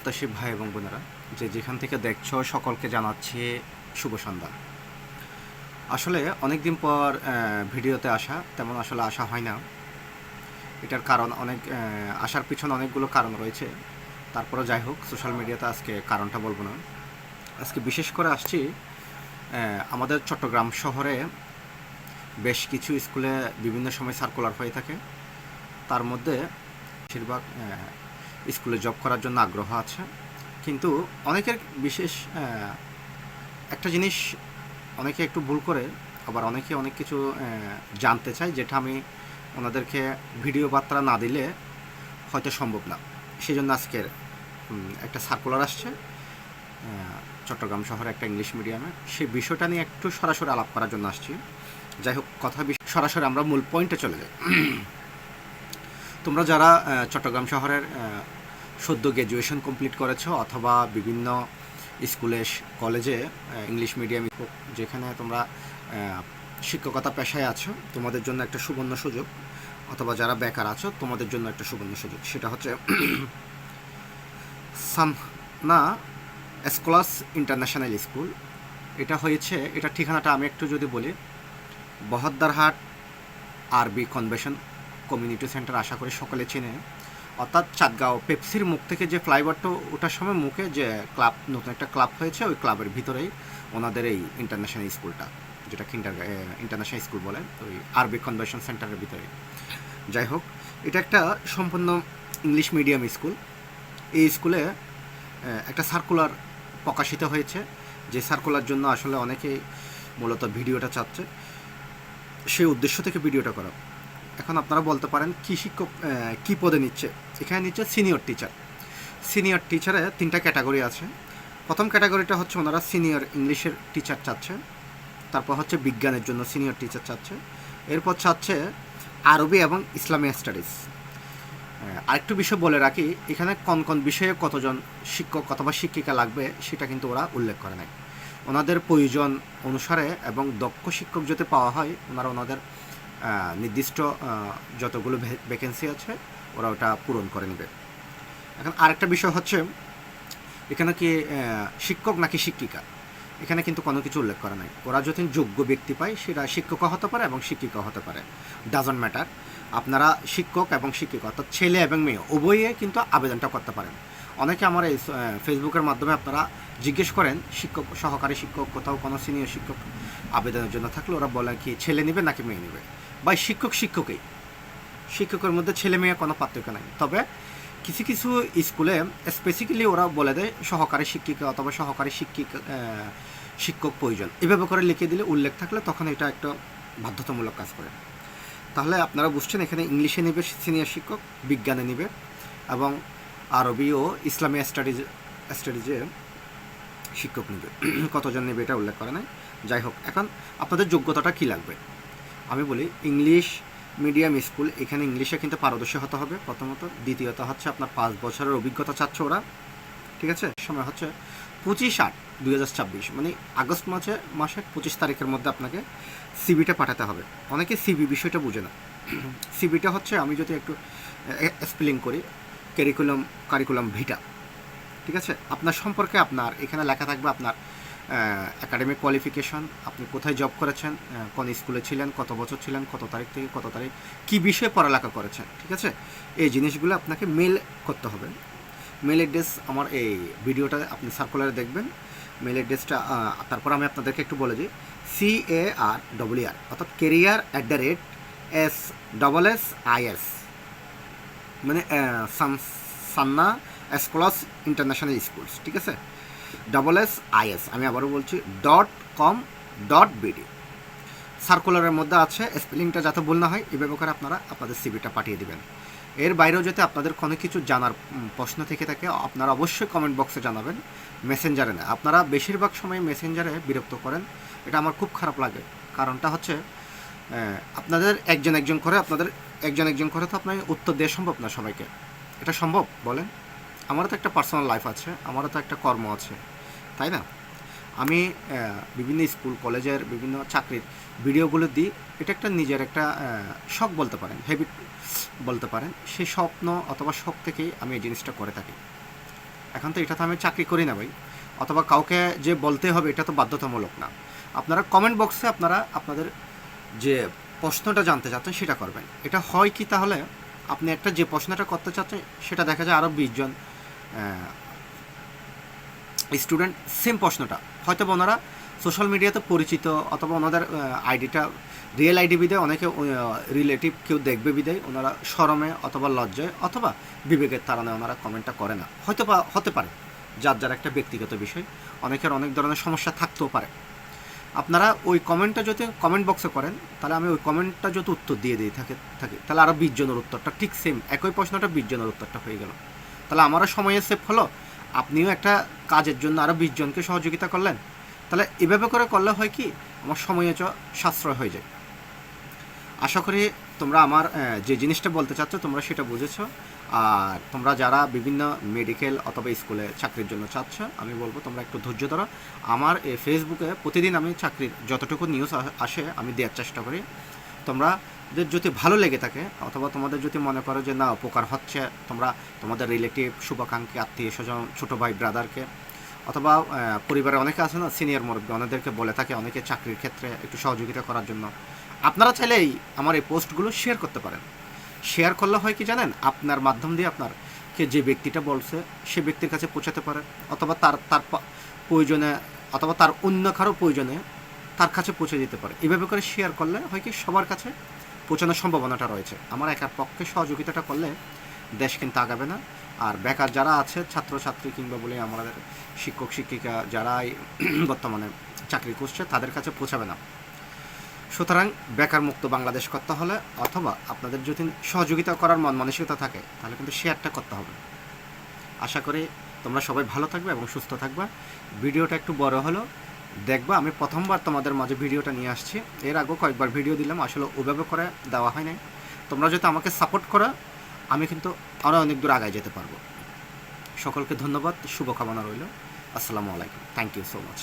প্রত্যাশী ভাই এবং বোনেরা, যে যেখান থেকে দেখছো সকলকে জানাচ্ছি শুভ সন্ধ্যা। আসলে অনেক দিন পর ভিডিওতে আসা তেমন আসলে আসা হয় না। এটার কারণ আসার পিছনে অনেকগুলো কারণ রয়েছে। তারপরে যাই হোক, সোশ্যাল মিডিয়াতে আজকে কারণটা বলবো না। আজকে বিশেষ করে আসছি আমাদের চট্টগ্রাম শহরে বেশ কিছু স্কুলে বিভিন্ন সময় সার্কুলার হয়ে থাকে। তার মধ্যে বেশিরভাগ স্কুলে জব করার জন্য আগ্রহ আছে, কিন্তু অনেকের বিশেষ একটা জিনিস অনেকে একটু ভুল করে, আবার অনেকে অনেক কিছু জানতে চায়, যেটা আমি ওনাদেরকে ভিডিও বার্তা না দিলে হয়তো সম্ভব না। সেই জন্য আজকের একটা সার্কুলার আসছে চট্টগ্রাম শহরে একটা ইংলিশ মিডিয়ামে, সেই বিষয়টা নিয়ে একটু সরাসরি আলাপ করার জন্য আসছি। যাই হোক, কথা সরাসরি আমরা মূল পয়েন্টে চলে যাই। তোমরা যারা চট্টগ্রাম শহরের সদ্য গ্র্যাজুয়েশন কমপ্লিট করেছো অথবা বিভিন্ন স্কুলে কলেজে ইংলিশ মিডিয়াম যেখানে তোমরা শিক্ষকতা পেশায় আছো, তোমাদের জন্য একটা সুবর্ণ সুযোগ, অথবা যারা বেকার আছো তোমাদের জন্য একটা সুবর্ণ সুযোগ। সেটা হচ্ছে সাননা স্কলার্স ইন্টারন্যাশনাল স্কুল। এটা হয়েছে, এটা ঠিকানাটা আমি একটু যদি বলি, বহদ্দারহাট আরবি কনভেনশন কমিউনিটি সেন্টার, আশা করি সকলে চেনে। অর্থাৎ চাঁদগাঁও পেপসির মুখ থেকে যে ফ্লাইওভারটা ওঠার সময় মুখে যে ক্লাব, নতুন একটা ক্লাব হয়েছে, ওই ক্লাবের ভিতরেই ওনাদের এই ইন্টারন্যাশনাল স্কুলটা, যেটা ইন্টারন্যাশনাল স্কুল বলে, ওই আরবি কনভেনশন সেন্টারের ভিতরে। যাই হোক, এটা একটা সম্পূর্ণ ইংলিশ মিডিয়াম স্কুল। এই স্কুলে একটা সার্কুলার প্রকাশিত হয়েছে, যে সার্কুলার জন্য আসলে অনেকেই মূলত ভিডিওটা চাচ্ছে, সেই উদ্দেশ্য থেকে ভিডিওটা করা। এখন আপনারা বলতে পারেন কি শিক্ষক কী পদে নিচ্ছে? এখানে নিচ্ছে সিনিয়র টিচার। সিনিয়র টিচারে 3টা ক্যাটাগরি আছে। প্রথম ক্যাটাগরিটা হচ্ছে ওনারা সিনিয়র ইংলিশের টিচার চাচ্ছে, তারপর হচ্ছে বিজ্ঞানের জন্য সিনিয়র টিচার চাচ্ছে, এরপর চাচ্ছে আরবি এবং ইসলামিক স্টাডিজ। আরেকটু বিষয় বলে রাখি, এখানে কোন কোন বিষয়ে কতজন শিক্ষক অথবা শিক্ষিকা লাগবে সেটা কিন্তু ওরা উল্লেখ করে নাই। ওনাদের প্রয়োজন অনুসারে এবং দক্ষ শিক্ষক যাতে পাওয়া হয়, ওনাদের নির্দিষ্ট যতগুলো ভ্যাকেন্সি আছে ওরা ওটা পূরণ করে নেবে। এখন আরেকটা বিষয় হচ্ছে, এখানে কি শিক্ষক নাকি শিক্ষিকা, এখানে কিন্তু কোনো কিছু উল্লেখ করা নাই। ওরা যদি যোগ্য ব্যক্তি পায়, সেটা শিক্ষকও হতে পারে এবং শিক্ষিকাও হতে পারে, ডাজন্ট ম্যাটার। আপনারা শিক্ষক এবং শিক্ষিকা অর্থাৎ ছেলে এবং মেয়ে উভয়ে কিন্তু আবেদনটা করতে পারেন। অনেকে আমার এই ফেসবুকের মাধ্যমে আপনারা জিজ্ঞেস করেন, শিক্ষক, সহকারী শিক্ষক, কোথাও কোনো সিনিয়র শিক্ষক আবেদনের জন্য থাকলে ওরা বলে কি ছেলে নেবে নাকি মেয়ে নেবে? বা শিক্ষকেই, শিক্ষকের মধ্যে ছেলে মেয়ে কোনো পার্থক্য নাই। তবে কিছু কিছু স্কুলে স্পেসিফিক্যালি ওরা বলে দেয় সহকারী শিক্ষিকা অথবা সহকারী শিক্ষক প্রয়োজন, এভাবে করে লিখে দিলে, উল্লেখ থাকলে তখন এটা একটা বাধ্যতামূলক কাজ করে। তাহলে আপনারা বুঝছেন, এখানে ইংলিশে নেবে সিনিয়র শিক্ষক, বিজ্ঞানে নেবে, এবং আরবি ও ইসলামিক স্টাডিজে শিক্ষক নেবে। কতজন নেবে এটা উল্লেখ করে নাই। যাই হোক, এখন আপনাদের যোগ্যতাটা কী লাগবে আমি বলি। ইংলিশ মিডিয়াম স্কুল, এখানে ইংলিশে কিন্তু পারদর্শী হতে হবে প্রথমত। দ্বিতীয়ত হচ্ছে আপনার 5 বছরের অভিজ্ঞতা চাচ্ছে ওরা, ঠিক আছে? সময় হচ্ছে 25/8/2024, মানে আগস্ট মাসের 25 তারিখের মধ্যে আপনাকে সিবিটা পাঠাতে হবে। অনেকে সিবি বিষয়টা বুঝে না। সিবিটা হচ্ছে, আমি যদি একটু স্পেলিং করি, কারিকুলাম ভিটা, ঠিক আছে? আপনার সম্পর্কে আপনার এখানে লেখা থাকবে আপনার একাডেমিক কোয়ালিফিকেশন, আপনি কোথায় জব করেছেন, কোন স্কুলে ছিলেন, কত বছর ছিলেন, কত তারিখ থেকে কত তারিখ, কী বিষয়ে পড়ালেখা করেছেন, ঠিক আছে? এই জিনিসগুলো আপনাকে মেল করতে হবে। মেল অ্যাড্রেস আমার এই ভিডিওটা আপনি সার্কুলারে দেখবেন, মেল অ্যাড্রেসটা। তারপর আমি আপনাদেরকে একটু বলে দিই, CARER অর্থাৎ career@SSIS, মানে সান্না স্কলার্স ইন্টারন্যাশনাল স্কুলস, ঠিক আছে? SSIS, আমি আবারও বলছি .com.bd। সার্কুলারের মধ্যে আছে, স্পেলিংটা যাতে ভুল না হয় এভাবে করে আপনারা আপনাদের সিভিটা পাঠিয়ে দেবেন। এর বাইরেও যদি আপনাদের কোনো কিছু জানার প্রশ্ন থেকে থাকে, আপনারা অবশ্যই কমেন্ট বক্সে জানাবেন, মেসেঞ্জারে না। আপনারা বেশিরভাগ সময় মেসেঞ্জারে বিরক্ত করেন, এটা আমার খুব খারাপ লাগে। কারণটা হচ্ছে, আপনাদের একজন একজন করে তো আপনার উত্তর দেওয়া সম্ভব না সবাইকে। এটা সম্ভব বলেন? আমারও তো একটা পার্সোনাল লাইফ আছে, আমারও তো একটা কর্ম আছে, তাই না? আমি বিভিন্ন স্কুল কলেজের বিভিন্ন চাকরির ভিডিওগুলো দিই, এটা একটা নিজের একটা শখ বলতে পারেন, হ্যাবিট বলতে পারেন। সেই স্বপ্ন অথবা শখ থেকেই আমি এই জিনিসটা করে থাকি। এখন তো এটা তো আমি চাকরি করি না ভাই, অথবা কাউকে যে বলতে হবে এটা তো বাধ্যতামূলক না। আপনারা কমেন্ট বক্সে আপনারা আপনাদের যে প্রশ্নটা জানতে চাচ্ছেন সেটা করবেন। এটা হয় কি তাহলে আপনি একটা যে প্রশ্নটা করতে চাচ্ছেন সেটা দেখা যায় আরও 20 জন স্টুডেন্ট সেম প্রশ্নটা হয়তো ওনারা সোশ্যাল মিডিয়াতে পরিচিত, অথবা ওনাদের আইডিটা রিয়েল আইডি বিদায় অনেকে রিলেটিভ কেউ দেখবে বিদায় ওনারা শরমে অথবা লজ্জায় অথবা বিবেকের তাড়নায় ওনারা কমেন্টটা করে না, হয়তো বা হতে পারে, যার একটা ব্যক্তিগত বিষয়, অনেকের অনেক ধরনের সমস্যা থাকতেও পারে। আপনারা ওই কমেন্টটা যদি কমেন্ট বক্সে করেন তাহলে আমি ওই কমেন্টটা যদি উত্তর দিয়ে থাকি তাহলে আরও 20 জনের উত্তরটা ঠিক সেম একই প্রশ্নটা 20 জনের উত্তরটা হয়ে গেল, তাহলে আমারও সময়ের সেভ হলো, আপনিও একটা কাজের জন্য আরও 20 জনকে সহযোগিতা করলেন। তাহলে এভাবে করে করলে হয় কি আমার সময় সাশ্রয় হয়ে যায়। আশা করি তোমরা আমার যে জিনিসটা বলতে চাচ্ছ তোমরা সেটা বুঝেছো। আর তোমরা যারা বিভিন্ন মেডিকেল অথবা স্কুলে চাকরির জন্য চাচ্ছ, আমি বলবো তোমরা একটু ধৈর্য ধরো। আমার এই ফেসবুকে প্রতিদিন আমি চাকরির যতটুকু নিউজ আসে আমি দেওয়ার চেষ্টা করি। তোমাদের যদি ভালো লেগে থাকে অথবা তোমাদের যদি মনে করো যে না উপকার হচ্ছে, তোমরা তোমাদের রিলেটিভ শুভাকাঙ্ক্ষী আত্মীয় স্বজন ছোটো ভাই ব্রাদারকে অথবা পরিবারে অনেকে আছে না সিনিয়র মুরব্বী অনেকদেরকে বলে থাকে অনেকে চাকরির ক্ষেত্রে একটু সহযোগিতা করার জন্য, আপনারা চাইলেই আমার এই পোস্টগুলো শেয়ার করতে পারেন। শেয়ার করলে হয় কি জানেন, আপনার মাধ্যম দিয়ে আপনারকে যে ব্যক্তিটা বলছে সে ব্যক্তির কাছে পৌঁছাতে পারে, অথবা তার প্রয়োজনে অথবা তার অন্য কারো প্রয়োজনে তার কাছে পৌঁছে দিতে পারে। এভাবে করে শেয়ার করলে হয় কি সবার কাছে পৌঁছানোর সম্ভাবনাটা রয়েছে। আমার একার পক্ষে সহযোগিতাটা করলে দেশ কিন্তু আগাবে না। আর বেকার যারা আছে ছাত্রছাত্রী কিংবা বলে আমাদের শিক্ষক শিক্ষিকা যারাই বর্তমানে চাকরি করছে তাদের কাছে পৌঁছাবে না। সুতরাং বেকার মুক্ত বাংলাদেশ করতে হলে অথবা আপনাদের যদি সহযোগিতা করার মন মানসিকতা থাকে তাহলে কিন্তু শেয়ারটা করতে হবে। আশা করি তোমরা সবাই ভালো থাকবে এবং সুস্থ থাকবে। ভিডিওটা একটু বড় হলো দেখবা, আমি প্রথমবার তোমাদের মাঝে ভিডিওটা নিয়ে আসছি, এর আগেও কয়েকবার ভিডিও দিলাম, আসলে ওভাবে করে দেওয়া হয় নাই। তোমরা যদি আমাকে সাপোর্ট করো আমি কিন্তু আরও অনেক দূর আগায় যেতে পারবো। সকলকে ধন্যবাদ, শুভকামনা রইল। আসসালামু আলাইকুম, থ্যাংক ইউ সো মাচ।